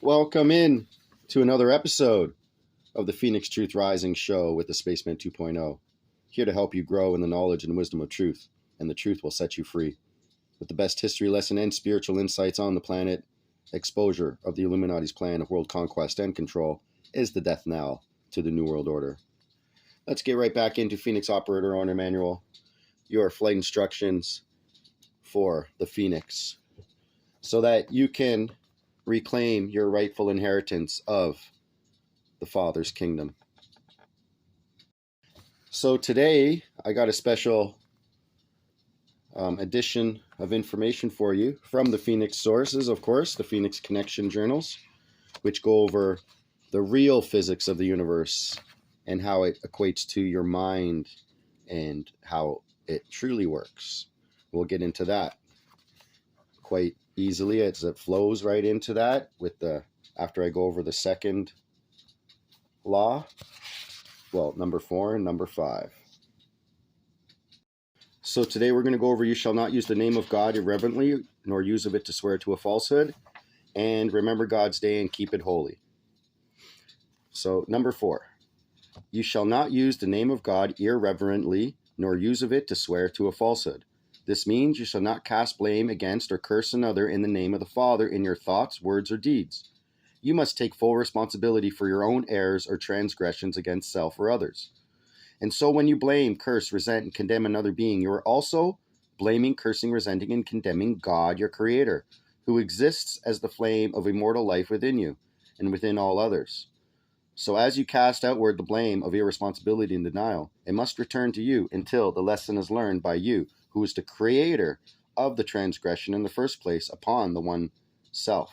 Welcome in to another episode of the Phoenix Truth Rising Show with the Spaceman 2.0. Here to help you grow in the knowledge and wisdom of truth, and the truth will set you free. With the best history lesson and spiritual insights on the planet, exposure of the Illuminati's plan of world conquest and control is the death knell to the New World Order. Let's get right back into Phoenix Operator Owner Manual, your flight instructions for the Phoenix, so that you can reclaim your rightful inheritance of the Father's kingdom. So today I got a special edition of information for you from the Phoenix sources, of course, the Phoenix Connection journals, which go over the real physics of the universe and how it equates to your mind and how it truly works. We'll get into that quite easily as it flows right into that after I go over the second law, number 4 and number 5. So today we're going to go over, you shall not use the name of God irreverently, nor use of it to swear to a falsehood, and remember God's day and keep it holy. So number 4, you shall not use the name of God irreverently, nor use of it to swear to a falsehood. This means you shall not cast blame against or curse another in the name of the Father in your thoughts, words, or deeds. You must take full responsibility for your own errors or transgressions against self or others. And so when you blame, curse, resent, and condemn another being, you are also blaming, cursing, resenting, and condemning God, your Creator, who exists as the flame of immortal life within you and within all others. So as you cast outward the blame of irresponsibility and denial, it must return to you until the lesson is learned by you, who is the creator of the transgression in the first place upon the one self.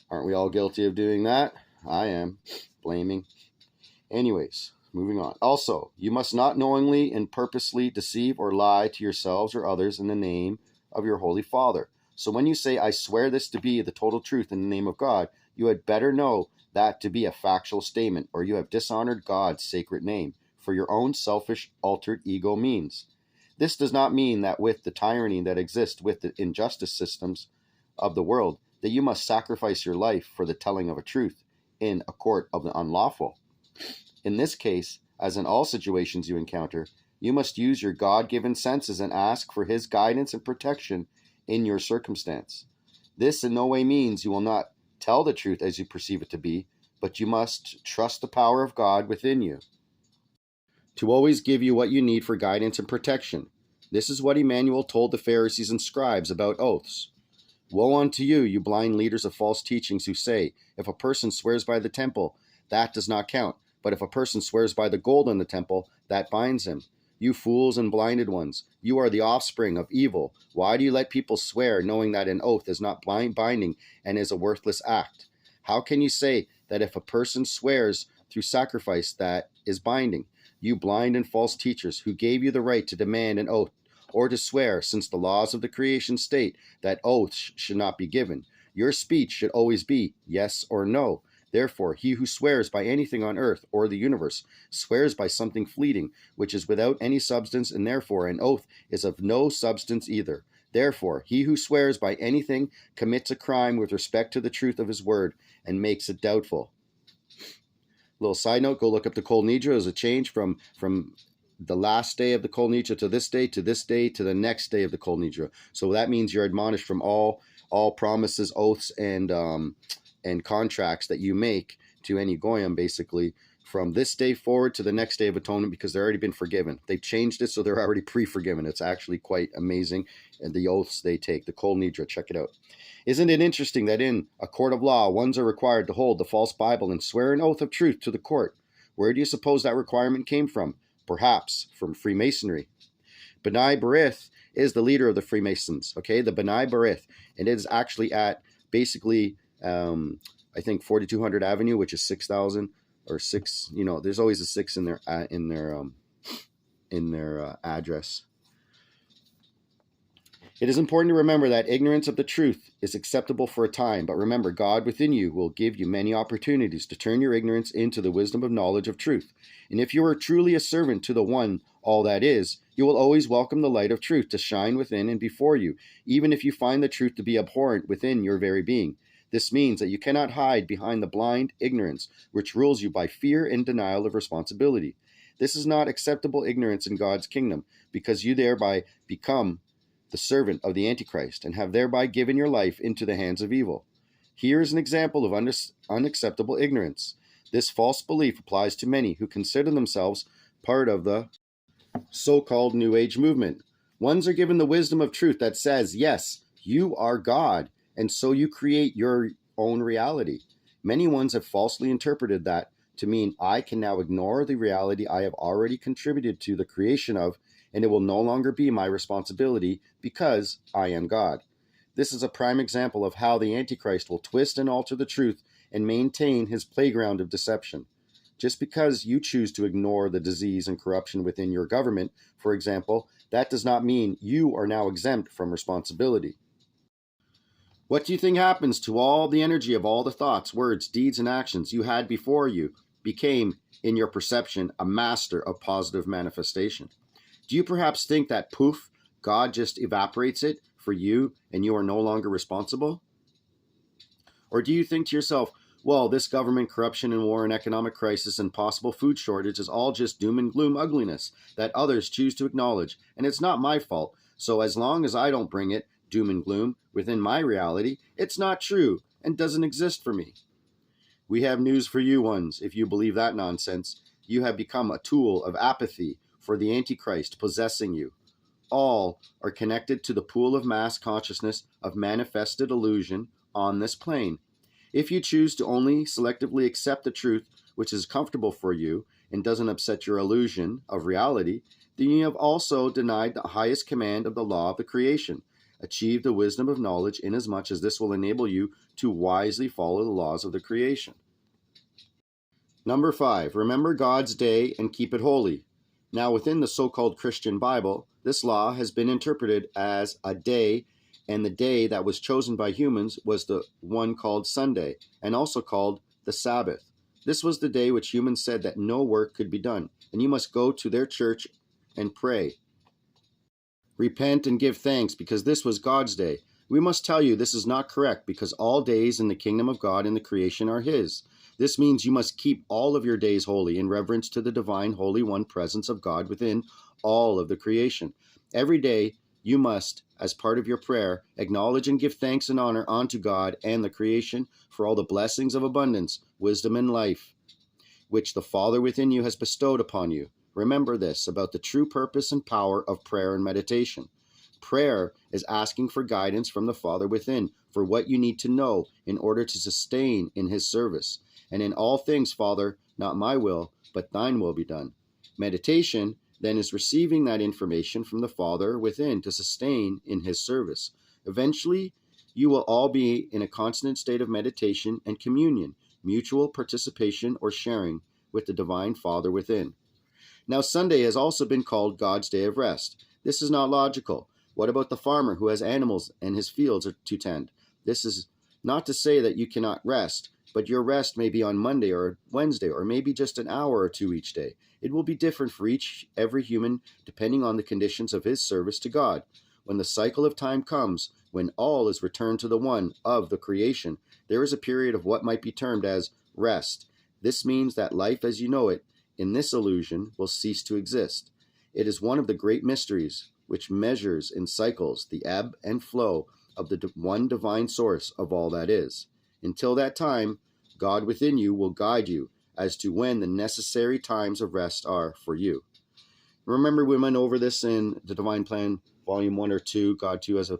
Aren't we all guilty of doing that? I am. Blaming. Anyways, moving on. Also, you must not knowingly and purposely deceive or lie to yourselves or others in the name of your Holy Father. So when you say, I swear this to be the total truth in the name of God, you had better know that to be a factual statement, or you have dishonored God's sacred name for your own selfish, altered ego means. This does not mean that with the tyranny that exists with the injustice systems of the world, that you must sacrifice your life for the telling of a truth in a court of the unlawful. In this case, as in all situations you encounter, you must use your God-given senses and ask for His guidance and protection in your circumstance. This in no way means you will not tell the truth as you perceive it to be, but you must trust the power of God within you to always give you what you need for guidance and protection. This is what Emmanuel told the Pharisees and scribes about oaths. Woe unto you, you blind leaders of false teachings who say, if a person swears by the temple, that does not count. But if a person swears by the gold in the temple, that binds him. You fools and blinded ones, you are the offspring of evil. Why do you let people swear, knowing that an oath is not binding and is a worthless act? How can you say that if a person swears through sacrifice, that is binding? You blind and false teachers, who gave you the right to demand an oath or to swear, since the laws of the creation state that oaths should not be given. Your speech should always be yes or no. Therefore, he who swears by anything on earth or the universe swears by something fleeting, which is without any substance, and therefore an oath is of no substance either. Therefore, he who swears by anything commits a crime with respect to the truth of his word and makes it doubtful. Little side note, go look up the Kol Nidra as a change from the last day of the Kol Nidra to this day, to the next day of the Kol Nidra. So that means you're admonished from all promises, oaths, and contracts that you make to any Goyim, basically, from this day forward to the next day of atonement, because they've already been forgiven. They've changed it so they're already pre-forgiven. It's actually quite amazing, and the oaths they take, the Kol Nidra, check it out. Isn't it interesting that in a court of law, ones are required to hold the false Bible and swear an oath of truth to the court? Where do you suppose that requirement came from? Perhaps from Freemasonry. B'nai B'rith is the leader of the Freemasons, okay? The B'nai B'rith. And it is actually at basically, I think 4200 Avenue, which is 6,000 or 6, there's always a 6 in their address. It is important to remember that ignorance of the truth is acceptable for a time, but remember, God within you will give you many opportunities to turn your ignorance into the wisdom of knowledge of truth. And if you are truly a servant to the one, all that is, you will always welcome the light of truth to shine within and before you, even if you find the truth to be abhorrent within your very being. This means that you cannot hide behind the blind ignorance which rules you by fear and denial of responsibility. This is not acceptable ignorance in God's kingdom, because you thereby become the servant of the Antichrist and have thereby given your life into the hands of evil. Here is an example of unacceptable ignorance. This false belief applies to many who consider themselves part of the so-called New Age movement. Ones are given the wisdom of truth that says, yes, you are God, and so you create your own reality. Many ones have falsely interpreted that to mean I can now ignore the reality I have already contributed to the creation of, and it will no longer be my responsibility because I am God. This is a prime example of how the Antichrist will twist and alter the truth and maintain his playground of deception. Just because you choose to ignore the disease and corruption within your government, for example, that does not mean you are now exempt from responsibility. What do you think happens to all the energy of all the thoughts, words, deeds, and actions you had before you became, in your perception, a master of positive manifestation? Do you perhaps think that poof, God just evaporates it for you and you are no longer responsible? Or do you think to yourself, well, this government corruption and war and economic crisis and possible food shortage is all just doom and gloom ugliness that others choose to acknowledge, and it's not my fault, so as long as I don't bring it, doom and gloom, within my reality, it's not true and doesn't exist for me? We have news for you ones. If you believe that nonsense, you have become a tool of apathy for the Antichrist possessing you. All are connected to the pool of mass consciousness of manifested illusion on this plane. If you choose to only selectively accept the truth which is comfortable for you and doesn't upset your illusion of reality, then you have also denied the highest command of the law of the creation. Achieve the wisdom of knowledge, inasmuch as this will enable you to wisely follow the laws of the creation. Number 5, remember God's day and keep it holy. Now, within the so-called Christian Bible, this law has been interpreted as a day, and the day that was chosen by humans was the one called Sunday, and also called the Sabbath. This was the day which humans said that no work could be done, and you must go to their church and pray. Repent and give thanks, because this was God's day. We must tell you this is not correct, because all days in the kingdom of God and the creation are His. This means you must keep all of your days holy in reverence to the divine Holy One presence of God within all of the creation. Every day you must, as part of your prayer, acknowledge and give thanks and honor unto God and the creation for all the blessings of abundance, wisdom, and life, which the Father within you has bestowed upon you. Remember this about the true purpose and power of prayer and meditation. Prayer is asking for guidance from the Father within for what you need to know in order to sustain in His service. And in all things, Father, not my will, but thine will be done. Meditation then is receiving that information from the Father within to sustain in His service. Eventually, you will all be in a constant state of meditation and communion, mutual participation or sharing with the Divine Father within. Now, Sunday has also been called God's day of rest. This is not logical. What about the farmer who has animals and his fields to tend? This is not to say that you cannot rest, but your rest may be on Monday or Wednesday, or maybe just an hour or two each day. It will be different for every human depending on the conditions of his service to God. When the cycle of time comes, when all is returned to the one of the creation, there is a period of what might be termed as rest. This means that life as you know it in this illusion will cease to exist. It is one of the great mysteries which measures in cycles the ebb and flow of the one divine source of all that is. Until that time, God within you will guide you as to when the necessary times of rest are for you. Remember, we went over this in the Divine Plan, Volume 1 or 2, God 2 has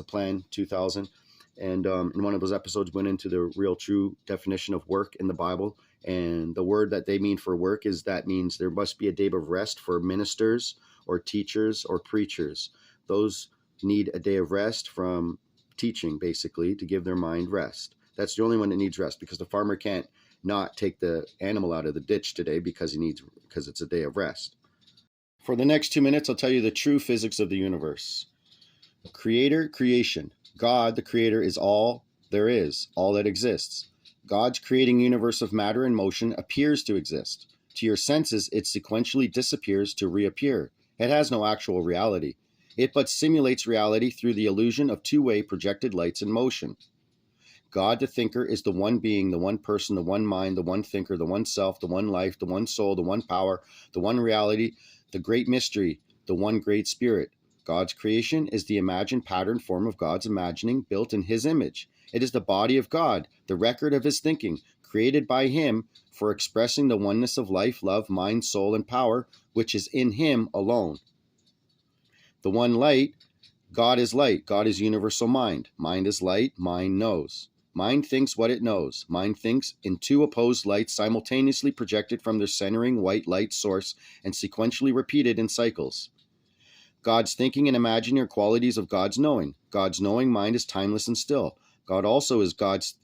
a Plan, 2000. And in one of those episodes, went into the real true definition of work in the Bible. And the word that they mean for work means there must be a day of rest for ministers or teachers or preachers. Those need a day of rest from teaching, basically, to give their mind rest. That's the only one that needs rest, because the farmer can't not take the animal out of the ditch today because it's a day of rest. For the next 2 minutes, I'll tell you the true physics of the universe. Creator, creation. God, the creator, is all there is, all that exists. God's creating universe of matter and motion appears to exist. To your senses, it sequentially disappears to reappear. It has no actual reality. It but simulates reality through the illusion of two-way projected lights in motion. God the thinker is the one being, the one person, the one mind, the one thinker, the one self, the one life, the one soul, the one power, the one reality, the great mystery, the one great spirit. God's creation is the imagined pattern form of God's imagining, built in his image. It is the body of God, the record of his thinking, created by him for expressing the oneness of life, love, mind, soul, and power, which is in him alone. The one light, God is light. God is universal mind. Mind is light. Mind knows. Mind thinks what it knows. Mind thinks in two opposed lights simultaneously projected from their centering white light source and sequentially repeated in cycles. God's thinking and imagining are qualities of God's knowing. God's knowing mind is timeless and still. Also is God's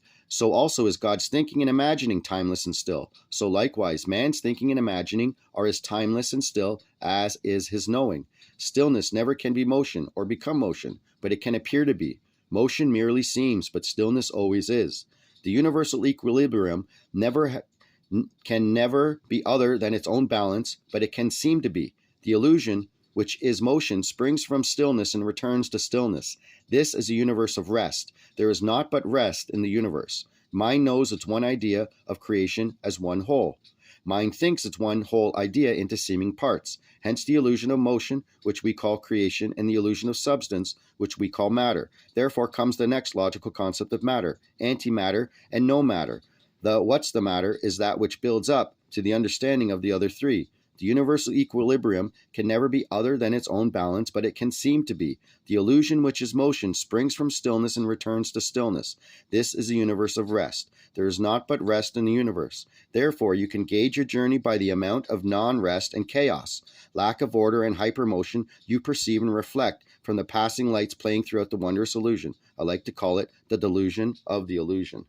thinking and imagining timeless and still. So likewise, man's thinking and imagining are as timeless and still as is his knowing. Stillness never can be motion or become motion, but it can appear to be. Motion merely seems, but stillness always is. The universal equilibrium can never be other than its own balance, but it can seem to be. The illusion, which is motion, springs from stillness and returns to stillness. This is a universe of rest. There is naught but rest in the universe. Mind knows its one idea of creation as one whole. Mind thinks its one whole idea into seeming parts. Hence the illusion of motion, which we call creation, and the illusion of substance, which we call matter. Therefore comes the next logical concept of matter, antimatter, and no matter. The what's the matter is that which builds up to the understanding of the other three. The universal equilibrium can never be other than its own balance, but it can seem to be. The illusion, which is motion, springs from stillness and returns to stillness. This is a universe of rest. There is naught but rest in the universe. Therefore, you can gauge your journey by the amount of non-rest and chaos, lack of order and hypermotion you perceive and reflect from the passing lights playing throughout the wondrous illusion. I like to call it the delusion of the illusion.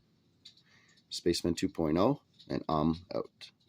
Spaceman 2.0, and I'm out.